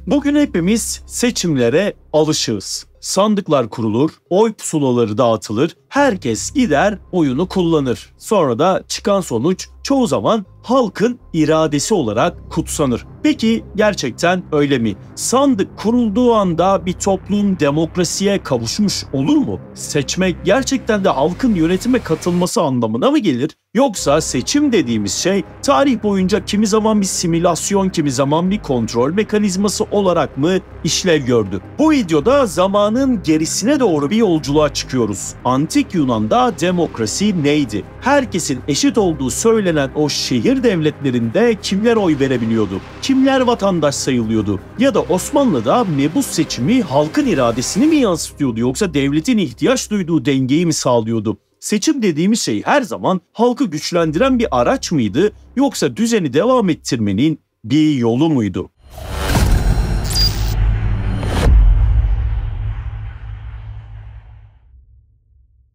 Bugün hepimiz seçimlere alışığız. Sandıklar kurulur, oy pusulaları dağıtılır, herkes gider oyunu kullanır. Sonra da çıkan sonuç çoğu zaman halkın iradesi olarak kutsanır. Peki gerçekten öyle mi? Sandık kurulduğu anda bir toplum demokrasiye kavuşmuş olur mu? Seçmek gerçekten de halkın yönetime katılması anlamına mı gelir? Yoksa seçim dediğimiz şey tarih boyunca kimi zaman bir simülasyon, kimi zaman bir kontrol mekanizması olarak mı işlev gördü? Bu videoda zamanın gerisine doğru bir yolculuğa çıkıyoruz. Antik Yunan'da demokrasi neydi? Herkesin eşit olduğu söylenen o şehir devletlerinde kimler oy verebiliyordu? Kimler vatandaş sayılıyordu? Ya da Osmanlı'da mebus seçimi halkın iradesini mi yansıtıyordu yoksa devletin ihtiyaç duyduğu dengeyi mi sağlıyordu? Seçim dediğimiz şey her zaman halkı güçlendiren bir araç mıydı yoksa düzeni devam ettirmenin bir yolu muydu?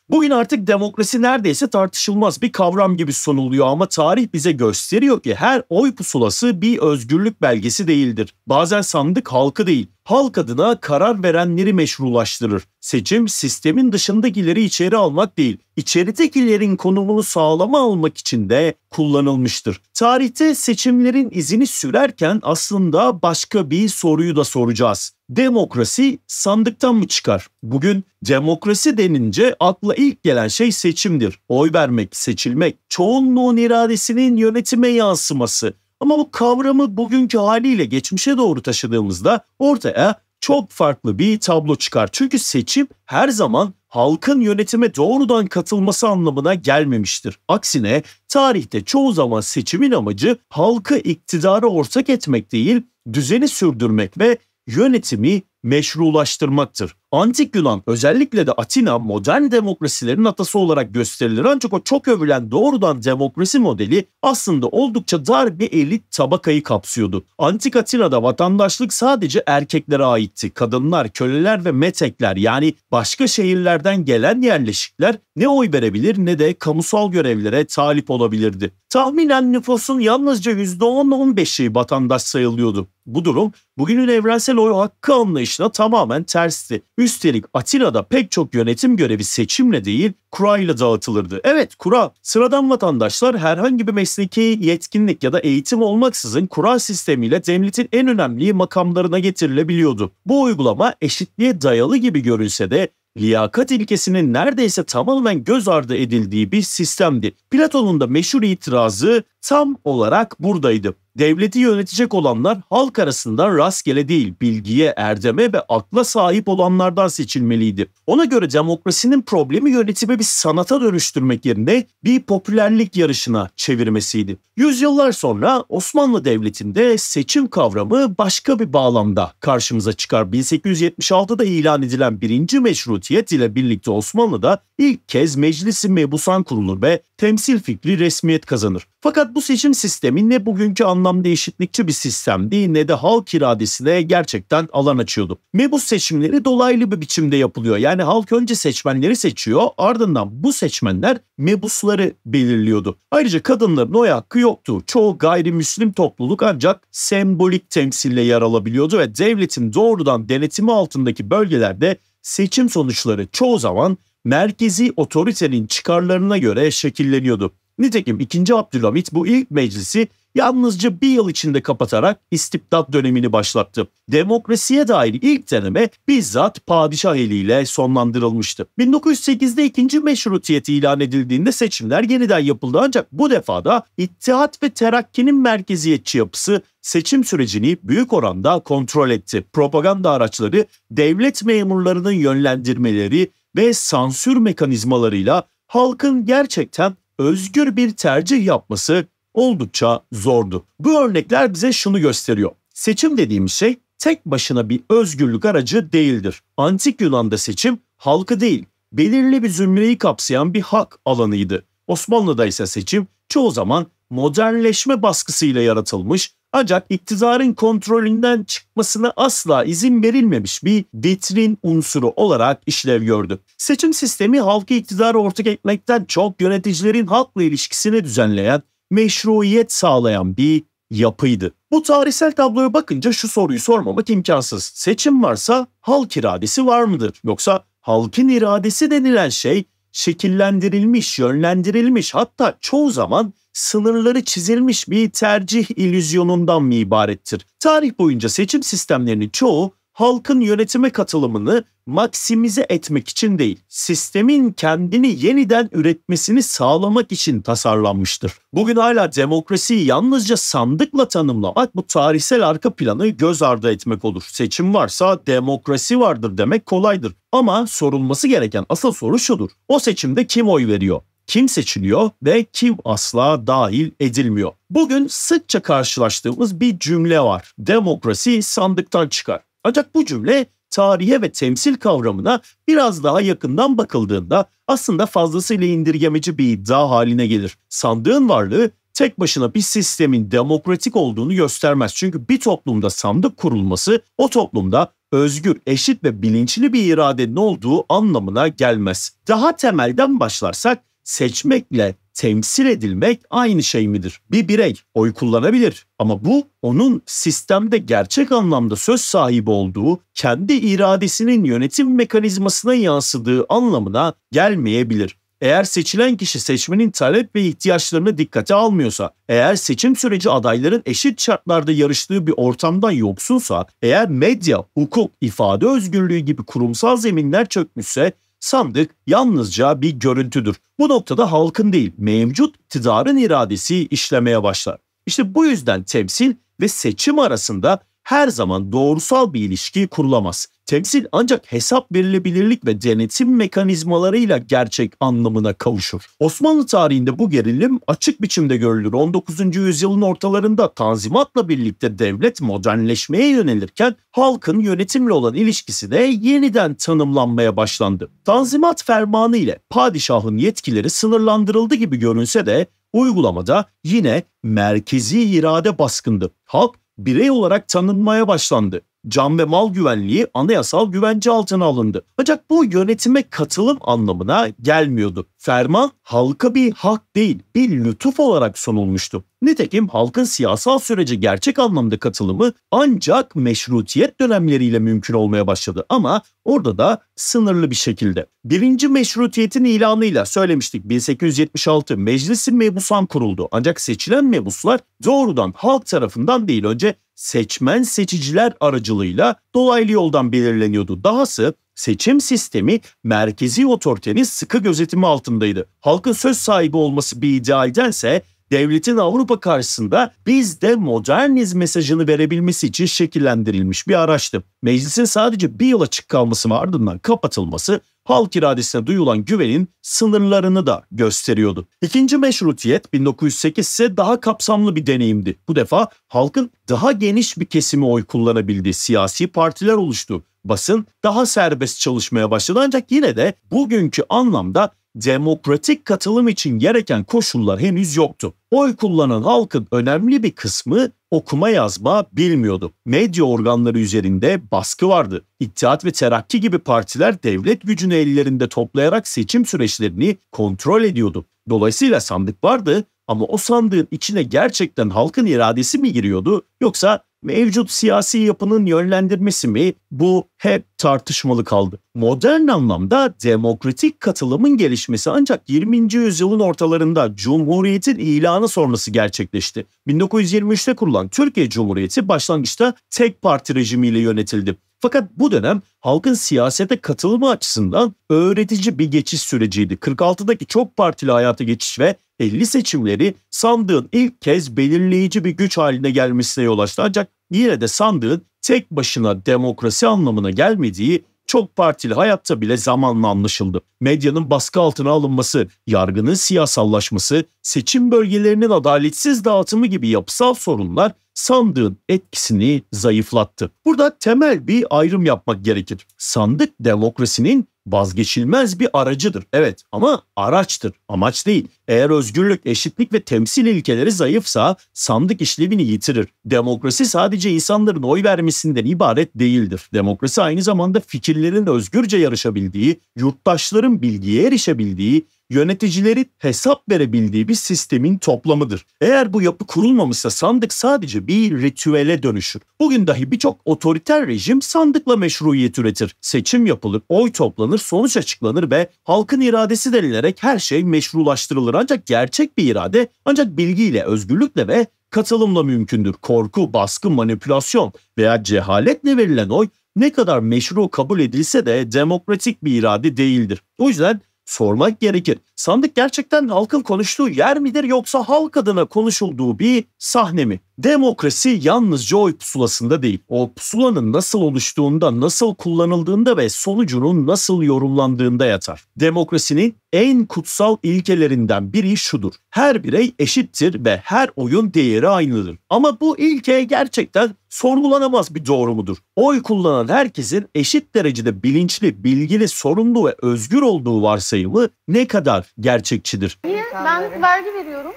Bugün artık demokrasi neredeyse tartışılmaz bir kavram gibi sunuluyor ama tarih bize gösteriyor ki her oy pusulası bir özgürlük belgesi değildir. Bazen sandık halkı değil, halk adına karar verenleri meşrulaştırır. Seçim sistemin dışındakileri içeri almak değil, içeridekilerin konumunu sağlama almak için de kullanılmıştır. Tarihte seçimlerin izini sürerken aslında başka bir soruyu da soracağız. Demokrasi sandıktan mı çıkar? Bugün demokrasi denince akla ilk gelen şey seçimdir. Oy vermek, seçilmek, çoğunluğun iradesinin yönetime yansıması. Ama bu kavramı bugünkü haliyle geçmişe doğru taşıdığımızda ortaya çok farklı bir tablo çıkar. Çünkü seçim her zaman halkın yönetime doğrudan katılması anlamına gelmemiştir. Aksine tarihte çoğu zaman seçimin amacı halkı iktidara ortak etmek değil, düzeni sürdürmek ve yönetimi meşrulaştırmaktır. Antik Yunan, özellikle de Atina modern demokrasilerin atası olarak gösterilir. Ancak o çok övülen doğrudan demokrasi modeli aslında oldukça dar bir elit tabakayı kapsıyordu. Antik Atina'da vatandaşlık sadece erkeklere aitti. Kadınlar, köleler ve metekler yani başka şehirlerden gelen yerleşikler ne oy verebilir ne de kamusal görevlere talip olabilirdi. Tahminen nüfusun yalnızca %10-15'i vatandaş sayılıyordu. Bu durum bugünün evrensel oy hakkı anlayışına tamamen tersti. Üstelik Atina'da pek çok yönetim görevi seçimle değil, kurayla dağıtılırdı. Evet, kura. Sıradan vatandaşlar herhangi bir mesleki yetkinlik ya da eğitim olmaksızın kura sistemiyle devletin en önemli makamlarına getirilebiliyordu. Bu uygulama eşitliğe dayalı gibi görünse de liyakat ilkesinin neredeyse tamamen göz ardı edildiği bir sistemdi. Platon'un da meşhur itirazı tam olarak buradaydı. Devleti yönetecek olanlar halk arasından rastgele değil, bilgiye, erdeme ve akla sahip olanlardan seçilmeliydi. Ona göre demokrasinin problemi yönetimi bir sanata dönüştürmek yerine bir popülerlik yarışına çevirmesiydi. Yüzyıllar sonra Osmanlı Devleti'nde seçim kavramı başka bir bağlamda karşımıza çıkar. 1876'da ilan edilen 1. Meşrutiyet ile birlikte Osmanlı'da ilk kez Meclis-i Mebusan kurulur ve temsil fikri resmiyet kazanır. Fakat bu seçim sistemi ne bugünkü anlamda eşitlikçi bir sistemdi ne de halk iradesine gerçekten alan açıyordu. Mebus seçimleri dolaylı bir biçimde yapılıyor. Yani halk önce seçmenleri seçiyor, ardından bu seçmenler mebusları belirliyordu. Ayrıca kadınların oy hakkı yoktu. Çoğu gayrimüslim topluluk ancak sembolik temsille yer alabiliyordu ve devletin doğrudan denetimi altındaki bölgelerde seçim sonuçları çoğu zaman merkezi otoritenin çıkarlarına göre şekilleniyordu. Nitekim 2. Abdülhamit bu ilk meclisi yalnızca bir yıl içinde kapatarak istibdat dönemini başlattı. Demokrasiye dair ilk deneme bizzat padişah eliyle sonlandırılmıştı. 1908'de 2. Meşrutiyet ilan edildiğinde seçimler yeniden yapıldı ancak bu defa da İttihat ve Terakki'nin merkeziyetçi yapısı seçim sürecini büyük oranda kontrol etti. Propaganda araçları, devlet memurlarının yönlendirmeleri ve sansür mekanizmalarıyla halkın gerçekten özgür bir tercih yapması oldukça zordu. Bu örnekler bize şunu gösteriyor. Seçim dediğimiz şey tek başına bir özgürlük aracı değildir. Antik Yunan'da seçim halkı değil, belirli bir zümreyi kapsayan bir hak alanıydı. Osmanlı'da ise seçim çoğu zaman modernleşme baskısıyla yaratılmış ancak iktidarın kontrolünden çıkmasına asla izin verilmemiş bir vitrin unsuru olarak işlev gördü. Seçim sistemi halkı iktidara ortak etmekten çok yöneticilerin halkla ilişkisini düzenleyen, meşruiyet sağlayan bir yapıydı. Bu tarihsel tabloya bakınca şu soruyu sormamak imkansız. Seçim varsa halk iradesi var mıdır? Yoksa halkın iradesi denilen şey şekillendirilmiş, yönlendirilmiş, hatta çoğu zaman sınırları çizilmiş bir tercih illüzyonundan mı ibarettir? Tarih boyunca seçim sistemlerinin çoğu halkın yönetime katılımını maksimize etmek için değil, sistemin kendini yeniden üretmesini sağlamak için tasarlanmıştır. Bugün hala demokrasiyi yalnızca sandıkla tanımlamak bu tarihsel arka planı göz ardı etmek olur. Seçim varsa demokrasi vardır demek kolaydır. Ama sorulması gereken asıl soru şudur: o seçimde kim oy veriyor? Kim seçiliyor ve kim asla dahil edilmiyor? Bugün sıkça karşılaştığımız bir cümle var: demokrasi sandıktan çıkar. Ancak bu cümle tarihe ve temsil kavramına biraz daha yakından bakıldığında aslında fazlasıyla indirgemeci bir iddia haline gelir. Sandığın varlığı tek başına bir sistemin demokratik olduğunu göstermez. Çünkü bir toplumda sandık kurulması o toplumda özgür, eşit ve bilinçli bir iradenin olduğu anlamına gelmez. Daha temelden başlarsak seçmekle temsil edilmek aynı şey midir? Bir birey oy kullanabilir ama bu onun sistemde gerçek anlamda söz sahibi olduğu, kendi iradesinin yönetim mekanizmasına yansıdığı anlamına gelmeyebilir. Eğer seçilen kişi seçmenin talep ve ihtiyaçlarını dikkate almıyorsa, eğer seçim süreci adayların eşit şartlarda yarıştığı bir ortamdan yoksunsa, eğer medya, hukuk, ifade özgürlüğü gibi kurumsal zeminler çökmüşse, sandık yalnızca bir görüntüdür. Bu noktada halkın değil, mevcut iktidarın iradesi işlemeye başlar. İşte bu yüzden temsil ve seçim arasında her zaman doğrusal bir ilişki kurulamaz. Temsil ancak hesap verilebilirlik ve denetim mekanizmalarıyla gerçek anlamına kavuşur. Osmanlı tarihinde bu gerilim açık biçimde görülür. 19. yüzyılın ortalarında Tanzimat'la birlikte devlet modernleşmeye yönelirken halkın yönetimle olan ilişkisi de yeniden tanımlanmaya başlandı. Tanzimat fermanı ile padişahın yetkileri sınırlandırıldı gibi görünse de uygulamada yine merkezi irade baskındı. Halk birey olarak tanınmaya başlandı. Can ve mal güvenliği anayasal güvence altına alındı. Ancak bu yönetime katılım anlamına gelmiyordu. Ferman halka bir hak değil, bir lütuf olarak sunulmuştu. Nitekim halkın siyasal sürece gerçek anlamda katılımı ancak meşrutiyet dönemleriyle mümkün olmaya başladı ama orada da sınırlı bir şekilde. Birinci meşrutiyetin ilanıyla söylemiştik, 1876 Meclis-i Mebusan kuruldu. Ancak seçilen mebuslar doğrudan halk tarafından değil, önce seçmen seçiciler aracılığıyla dolaylı yoldan belirleniyordu. Dahası seçim sistemi merkezi otoritenin sıkı gözetimi altındaydı. Halkın söz sahibi olması bir idealdense devletin Avrupa karşısında biz de moderniz mesajını verebilmesi için şekillendirilmiş bir araçtı. Meclisin sadece bir yıl açık kalması ve ardından kapatılması halk iradesine duyulan güvenin sınırlarını da gösteriyordu. İkinci meşrutiyet 1908 ise daha kapsamlı bir deneyimdi. Bu defa halkın daha geniş bir kesimi oy kullanabildiği siyasi partiler oluştu. Basın daha serbest çalışmaya başladı ancak yine de bugünkü anlamda demokratik katılım için gereken koşullar henüz yoktu. Oy kullanan halkın önemli bir kısmı okuma yazma bilmiyordu. Medya organları üzerinde baskı vardı. İttihat ve Terakki gibi partiler devlet gücünü ellerinde toplayarak seçim süreçlerini kontrol ediyordu. Dolayısıyla sandık vardı ama o sandığın içine gerçekten halkın iradesi mi giriyordu yoksa mevcut siyasi yapının yönlendirmesi mi? Bu hep tartışmalı kaldı. Modern anlamda demokratik katılımın gelişmesi ancak 20. yüzyılın ortalarında Cumhuriyet'in ilanı sonrası gerçekleşti. 1923'te kurulan Türkiye Cumhuriyeti başlangıçta tek parti rejimiyle yönetildi. Fakat bu dönem halkın siyasete katılımı açısından öğretici bir geçiş süreciydi. 46'daki çok partili hayata geçiş ve 50 seçimleri sandığın ilk kez belirleyici bir güç haline gelmesine yol açtı. Ancak yine de sandığın tek başına demokrasi anlamına gelmediği çok partili hayatta bile zamanla anlaşıldı. Medyanın baskı altına alınması, yargının siyasallaşması, seçim bölgelerinin adaletsiz dağıtımı gibi yapısal sorunlar sandığın etkisini zayıflattı. Burada temel bir ayrım yapmak gerekir. Sandık demokrasinin vazgeçilmez bir aracıdır. Evet ama araçtır, amaç değil. Eğer özgürlük, eşitlik ve temsil ilkeleri zayıfsa sandık işlevini yitirir. Demokrasi sadece insanların oy vermesinden ibaret değildir. Demokrasi aynı zamanda fikirlerin özgürce yarışabildiği, yurttaşların bilgiye erişebildiği, yöneticilerin hesap verebildiği bir sistemin toplamıdır. Eğer bu yapı kurulmamışsa sandık sadece bir ritüele dönüşür. Bugün dahi birçok otoriter rejim sandıkla meşruiyet üretir. Seçim yapılır, oy toplanır, sonuç açıklanır ve halkın iradesi denilerek her şey meşrulaştırılır. Ancak gerçek bir irade ancak bilgiyle, özgürlükle ve katılımla mümkündür. Korku, baskı, manipülasyon veya cehaletle verilen oy ne kadar meşru kabul edilse de demokratik bir irade değildir. O yüzden sormak gerekir. Sandık gerçekten halkın konuştuğu yer midir yoksa halk adına konuşulduğu bir sahne mi? Demokrasi yalnızca oy pusulasında değil. O pusulanın nasıl oluştuğunda, nasıl kullanıldığında ve sonucunun nasıl yorumlandığında yatar. Demokrasinin en kutsal ilkelerinden biri şudur: her birey eşittir ve her oyun değeri aynıdır. Ama bu ilke gerçekten sorgulanamaz bir doğru mudur? Oy kullanan herkesin eşit derecede bilinçli, bilgili, sorumlu ve özgür olduğu varsayımı ne kadar gerçekçidir? Niye? Ben vergi veriyorum.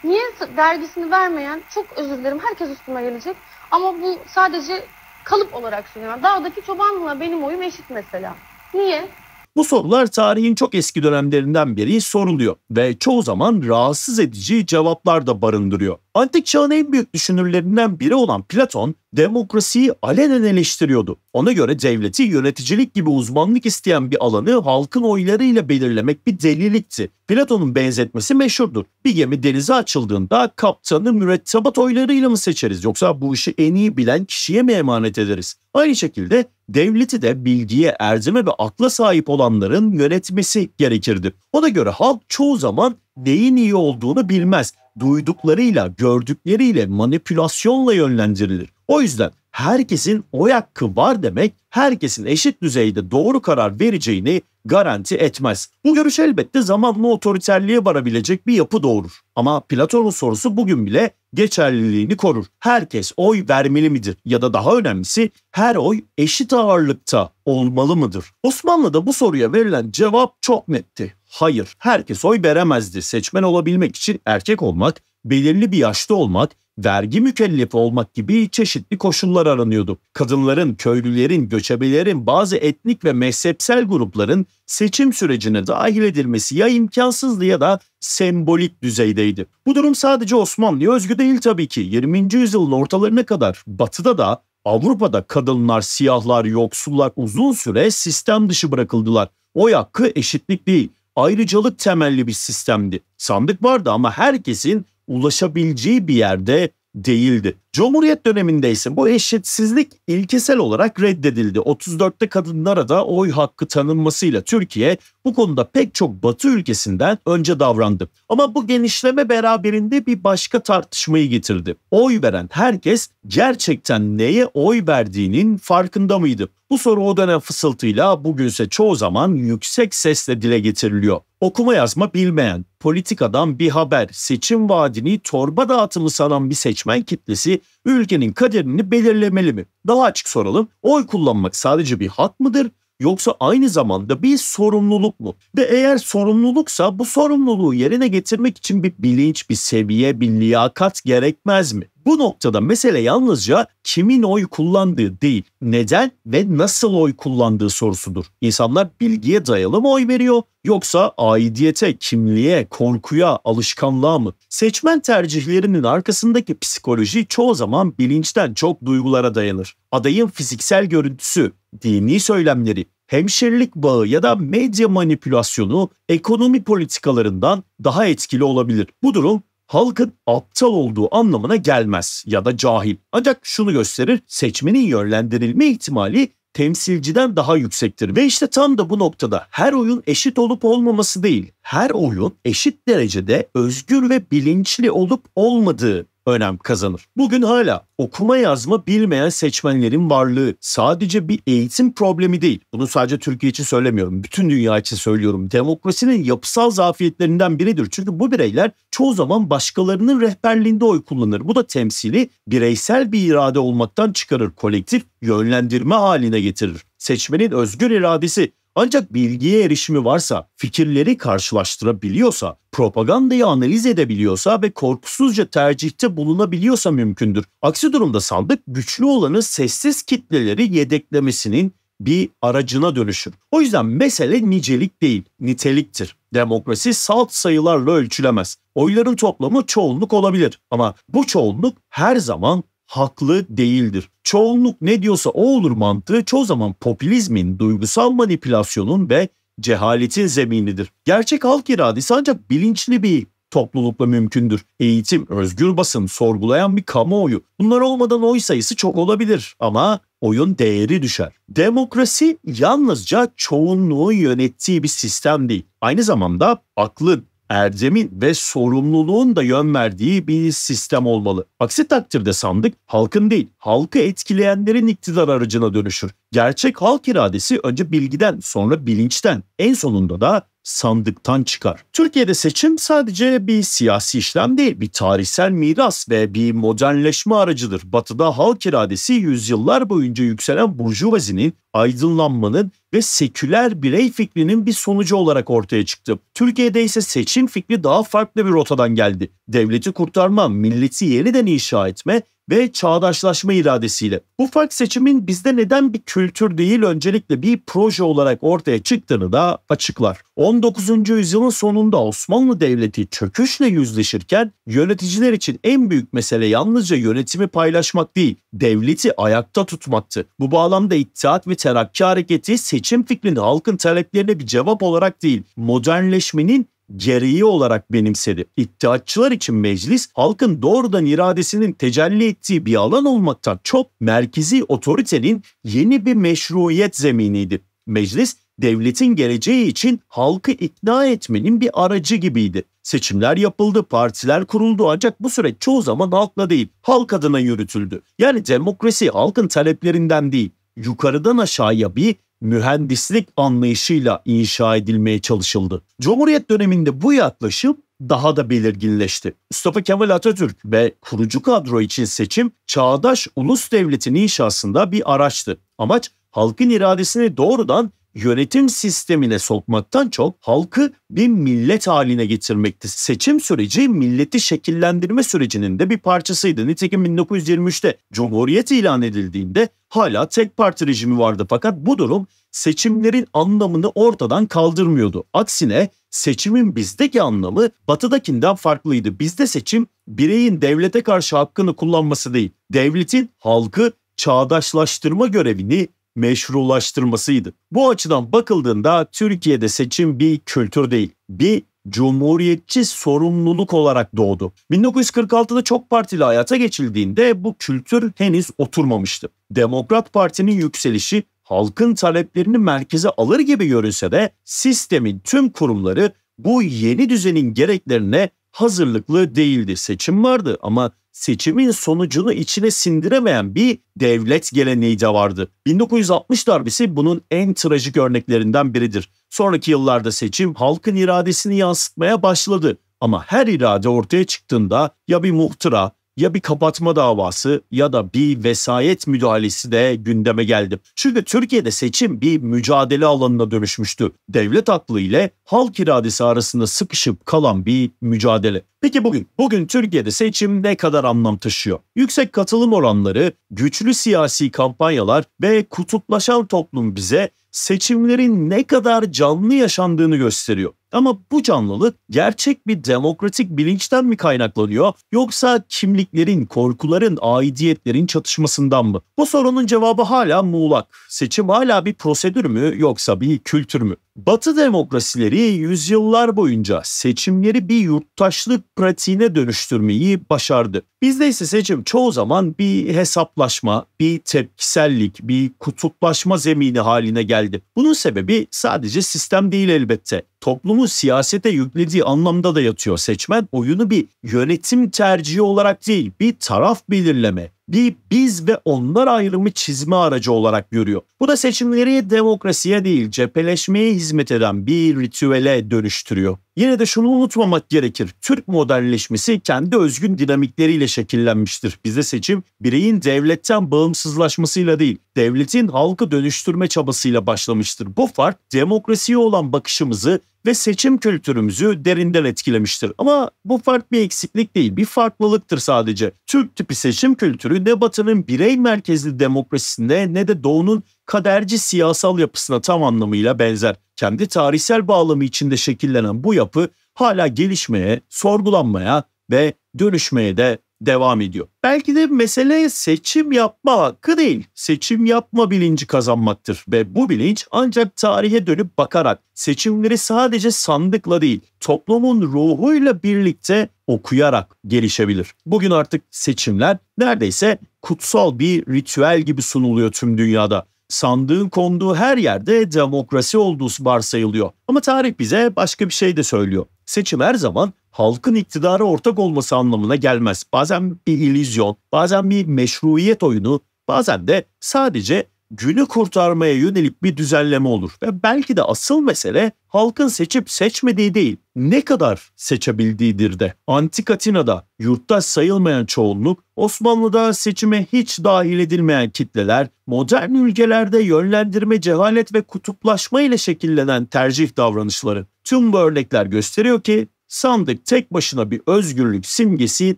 Niye vergisini vermeyen, çok özür dilerim, herkes üstüme gelecek. Ama bu sadece kalıp olarak söylüyorum. Dağdaki çobanla benim oyum eşit mesela. Niye? Bu sorular tarihin çok eski dönemlerinden beri soruluyor ve çoğu zaman rahatsız edici cevaplar da barındırıyor. Antik çağın en büyük düşünürlerinden biri olan Platon, demokrasiyi alenen eleştiriyordu. Ona göre devleti yöneticilik gibi uzmanlık isteyen bir alanı halkın oylarıyla belirlemek bir delilikti. Platon'un benzetmesi meşhurdur. Bir gemi denize açıldığında kaptanı mürettebat oylarıyla mı seçeriz yoksa bu işi en iyi bilen kişiye mi emanet ederiz? Aynı şekilde devleti de bilgiye, erdeme ve akla sahip olanların yönetmesi gerekirdi. Ona göre halk çoğu zaman neyin iyi olduğunu bilmez. Duyduklarıyla, gördükleriyle, manipülasyonla yönlendirilir. O yüzden herkesin oy hakkı var demek, herkesin eşit düzeyde doğru karar vereceğini garanti etmez. Bu görüş elbette zamanla otoriterliğe varabilecek bir yapı doğurur. Ama Platon'un sorusu bugün bile geçerliliğini korur. Herkes oy vermeli midir? Ya da daha önemlisi, her oy eşit ağırlıkta olmalı mıdır? Osmanlı'da bu soruya verilen cevap çok netti. Hayır, herkes oy veremezdi. Seçmen olabilmek için erkek olmak, belirli bir yaşta olmak, vergi mükellefi olmak gibi çeşitli koşullar aranıyordu. Kadınların, köylülerin, göçebelerin, bazı etnik ve mezhepsel grupların seçim sürecine dahil edilmesi ya imkansızdı ya da sembolik düzeydeydi. Bu durum sadece Osmanlı'ya özgü değil tabii ki. 20. yüzyılın ortalarına kadar Batı'da da Avrupa'da kadınlar, siyahlar, yoksullar uzun süre sistem dışı bırakıldılar. Oy hakkı eşitlik değil, ayrıcalık temelli bir sistemdi. Sandık vardı ama herkesin ulaşabileceği bir yerde değildi. Cumhuriyet döneminde ise bu eşitsizlik ilkesel olarak reddedildi. 34'te kadınlara da oy hakkı tanınmasıyla Türkiye bu konuda pek çok Batı ülkesinden önce davrandı. Ama bu genişleme beraberinde bir başka tartışmayı getirdi. Oy veren herkes gerçekten neye oy verdiğinin farkında mıydı? Bu soru o dönem fısıltıyla, bugünse çoğu zaman yüksek sesle dile getiriliyor. Okuma yazma bilmeyen, politikadan bir haber, seçim vaadini torba dağıtımı sanan bir seçmen kitlesi ülkenin kaderini belirlemeli mi? Daha açık soralım, oy kullanmak sadece bir hak mıdır? Yoksa aynı zamanda bir sorumluluk mu? Ve eğer sorumluluksa bu sorumluluğu yerine getirmek için bir bilinç, bir seviye, bir liyakat gerekmez mi? Bu noktada mesele yalnızca kimin oy kullandığı değil, neden ve nasıl oy kullandığı sorusudur. İnsanlar bilgiye dayalı mı oy veriyor yoksa aidiyete, kimliğe, korkuya, alışkanlığa mı? Seçmen tercihlerinin arkasındaki psikoloji çoğu zaman bilinçten çok duygulara dayanır. Adayın fiziksel görüntüsü, dini söylemleri, hemşerilik bağı ya da medya manipülasyonu ekonomi politikalarından daha etkili olabilir. Bu durum halkın aptal olduğu anlamına gelmez ya da cahil. Ancak şunu gösterir, seçmenin yönlendirilme ihtimali temsilciden daha yüksektir. Ve işte tam da bu noktada her oyun eşit olup olmaması değil, her oyun eşit derecede özgür ve bilinçli olup olmadığı önem kazanır. Bugün hala okuma yazma bilmeyen seçmenlerin varlığı sadece bir eğitim problemi değil. Bunu sadece Türkiye için söylemiyorum, bütün dünya için söylüyorum. Demokrasinin yapısal zafiyetlerinden biridir. Çünkü bu bireyler çoğu zaman başkalarının rehberliğinde oy kullanır. Bu da temsili bireysel bir irade olmaktan çıkarır, kolektif yönlendirme haline getirir. Seçmenin özgür iradesi ancak bilgiye erişimi varsa, fikirleri karşılaştırabiliyorsa, propagandayı analiz edebiliyorsa ve korkusuzca tercihte bulunabiliyorsa mümkündür. Aksi durumda sandık güçlü olanı sessiz kitleleri yedeklemesinin bir aracına dönüşür. O yüzden mesele nicelik değil, niteliktir. Demokrasi salt sayılarla ölçülemez. Oyların toplamı çoğunluk olabilir ama bu çoğunluk her zaman haklı değildir. Çoğunluk ne diyorsa o olur mantığı çoğu zaman popülizmin, duygusal manipülasyonun ve cehaletin zeminidir. Gerçek halk iradesi ancak bilinçli bir toplulukla mümkündür. Eğitim, özgür basın, sorgulayan bir kamuoyu. Bunlar olmadan oy sayısı çok olabilir ama oyun değeri düşer. Demokrasi yalnızca çoğunluğu yönettiği bir sistem değil. Aynı zamanda aklın, erdemin ve sorumluluğun da yön verdiği bir sistem olmalı. Aksi takdirde sandık halkın değil, halkı etkileyenlerin iktidar aracına dönüşür. Gerçek halk iradesi önce bilgiden, sonra bilinçten, en sonunda da sandıktan çıkar. Türkiye'de seçim sadece bir siyasi işlem değil, bir tarihsel miras ve bir modernleşme aracıdır. Batı'da halk iradesi yüzyıllar boyunca yükselen burjuvazinin, aydınlanmanın ve seküler birey fikrinin bir sonucu olarak ortaya çıktı. Türkiye'de ise seçim fikri daha farklı bir rotadan geldi. Devleti kurtarma, milleti yeniden inşa etme ve çağdaşlaşma iradesiyle. Bu fark seçimin bizde neden bir kültür değil öncelikle bir proje olarak ortaya çıktığını da açıklar. 19. yüzyılın sonunda Osmanlı Devleti çöküşle yüzleşirken yöneticiler için en büyük mesele yalnızca yönetimi paylaşmak değil, devleti ayakta tutmaktı. Bu bağlamda İttihat ve Terakki Hareketi seçim fikrini halkın taleplerine bir cevap olarak değil, modernleşmenin gereği olarak benimsedi. İttihatçılar için meclis, halkın doğrudan iradesinin tecelli ettiği bir alan olmaktan çok merkezi otoritenin yeni bir meşruiyet zeminiydi. Meclis, devletin geleceği için halkı ikna etmenin bir aracı gibiydi. Seçimler yapıldı, partiler kuruldu ancak bu süreç çoğu zaman halkla değil, halk adına yürütüldü. Yani demokrasi halkın taleplerinden değil, yukarıdan aşağıya bir mühendislik anlayışıyla inşa edilmeye çalışıldı. Cumhuriyet döneminde bu yaklaşım daha da belirginleşti. Mustafa Kemal Atatürk ve kurucu kadro için seçim, çağdaş ulus devletin inşasında bir araçtı. Amaç halkın iradesini doğrudan yönetim sistemine sokmaktan çok halkı bir millet haline getirmekti. Seçim süreci milleti şekillendirme sürecinin de bir parçasıydı. Nitekim 1923'te Cumhuriyet ilan edildiğinde hala tek parti rejimi vardı fakat bu durum seçimlerin anlamını ortadan kaldırmıyordu. Aksine seçimin bizdeki anlamı batıdakinden farklıydı. Bizde seçim bireyin devlete karşı hakkını kullanması değil, devletin halkı çağdaşlaştırma görevini meşrulaştırmasıydı. Bu açıdan bakıldığında Türkiye'de seçim bir kültür değil, bir cumhuriyetçi sorumluluk olarak doğdu. 1946'da çok partili hayata geçildiğinde bu kültür henüz oturmamıştı. Demokrat Parti'nin yükselişi halkın taleplerini merkeze alır gibi görünse de sistemin tüm kurumları bu yeni düzenin gereklerine hazırlıklı değildi. Seçim vardı ama seçimin sonucunu içine sindiremeyen bir devlet geleneği de vardı. 1960 darbesi bunun en trajik örneklerinden biridir. Sonraki yıllarda seçim halkın iradesini yansıtmaya başladı. Ama her irade ortaya çıktığında ya bir muhtıra, ya bir kapatma davası ya da bir vesayet müdahalesi de gündeme geldi. Çünkü Türkiye'de seçim bir mücadele alanına dönüşmüştü. Devlet aklı ile halk iradesi arasında sıkışıp kalan bir mücadele. Peki bugün Türkiye'de seçim ne kadar anlam taşıyor? Yüksek katılım oranları, güçlü siyasi kampanyalar ve kutuplaşan toplum bize seçimlerin ne kadar canlı yaşandığını gösteriyor. Ama bu canlılık gerçek bir demokratik bilinçten mi kaynaklanıyor yoksa kimliklerin, korkuların, aidiyetlerin çatışmasından mı? Bu sorunun cevabı hala muğlak. Seçim hala bir prosedür mü yoksa bir kültür mü? Batı demokrasileri yüzyıllar boyunca seçimleri bir yurttaşlık pratiğine dönüştürmeyi başardı. Bizde ise seçim çoğu zaman bir hesaplaşma, bir tepkisellik, bir kutuplaşma zemini haline geldi. Bunun sebebi sadece sistem değil elbette. Toplumun siyasete yüklediği anlamda da yatıyor. Seçmen oyunu bir yönetim tercihi olarak değil, bir taraf belirleme, bir biz ve onlar ayrımı çizme aracı olarak görüyor. Bu da seçimleri demokrasiye değil, cepheleşmeye hizmet eden bir ritüele dönüştürüyor. Yine de şunu unutmamak gerekir. Türk modernleşmesi kendi özgün dinamikleriyle şekillenmiştir. Bizde seçim bireyin devletten bağımsızlaşmasıyla değil, devletin halkı dönüştürme çabasıyla başlamıştır. Bu fark demokrasiye olan bakışımızı ve seçim kültürümüzü derinden etkilemiştir. Ama bu fark bir eksiklik değil, bir farklılıktır sadece. Türk tipi seçim kültürü ne Batı'nın birey merkezli demokrasisine ne de Doğu'nun kaderci siyasal yapısına tam anlamıyla benzer. Kendi tarihsel bağlamı içinde şekillenen bu yapı hala gelişmeye, sorgulanmaya ve dönüşmeye de devam ediyor. Belki de mesele seçim yapma hakkı değil, seçim yapma bilinci kazanmaktır ve bu bilinç ancak tarihe dönüp bakarak seçimleri sadece sandıkla değil, toplumun ruhuyla birlikte okuyarak gelişebilir. Bugün artık seçimler neredeyse kutsal bir ritüel gibi sunuluyor tüm dünyada. Sandığın konduğu her yerde demokrasi olduğu varsayılıyor. Ama tarih bize başka bir şey de söylüyor. Seçim her zaman halkın iktidara ortak olması anlamına gelmez. Bazen bir illüzyon, bazen bir meşruiyet oyunu, bazen de sadece günü kurtarmaya yönelik bir düzenleme olur. Ve belki de asıl mesele halkın seçip seçmediği değil, ne kadar seçebildiğidir de. Antik Atina'da yurttaş sayılmayan çoğunluk, Osmanlı'da seçime hiç dahil edilmeyen kitleler, modern ülkelerde yönlendirme, cehalet ve kutuplaşma ile şekillenen tercih davranışları. Tüm bu örnekler gösteriyor ki sandık tek başına bir özgürlük simgesi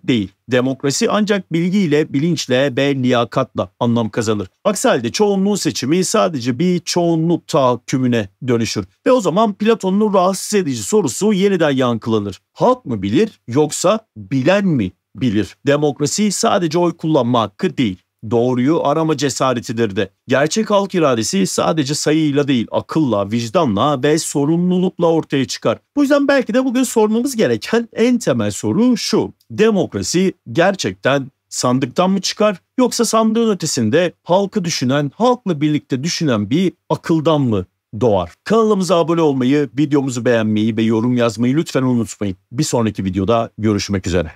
değil. Demokrasi ancak bilgiyle, bilinçle ve liyakatla anlam kazanır. Aksi halde çoğunluğun seçimi sadece bir çoğunluk tahakkümüne dönüşür. Ve o zaman Platon'un rahatsız edici sorusu yeniden yankılanır. Halk mı bilir yoksa bilen mi bilir? Demokrasi sadece oy kullanma hakkı değil. Doğruyu arama cesaretidir de. Gerçek halk iradesi sadece sayıyla değil, akılla, vicdanla ve sorumlulukla ortaya çıkar. Bu yüzden belki de bugün sormamız gereken en temel soru şu: demokrasi gerçekten sandıktan mı çıkar yoksa sandığın ötesinde halkı düşünen, halkla birlikte düşünen bir akıldan mı doğar? Kanalımıza abone olmayı, videomuzu beğenmeyi ve yorum yazmayı lütfen unutmayın. Bir sonraki videoda görüşmek üzere.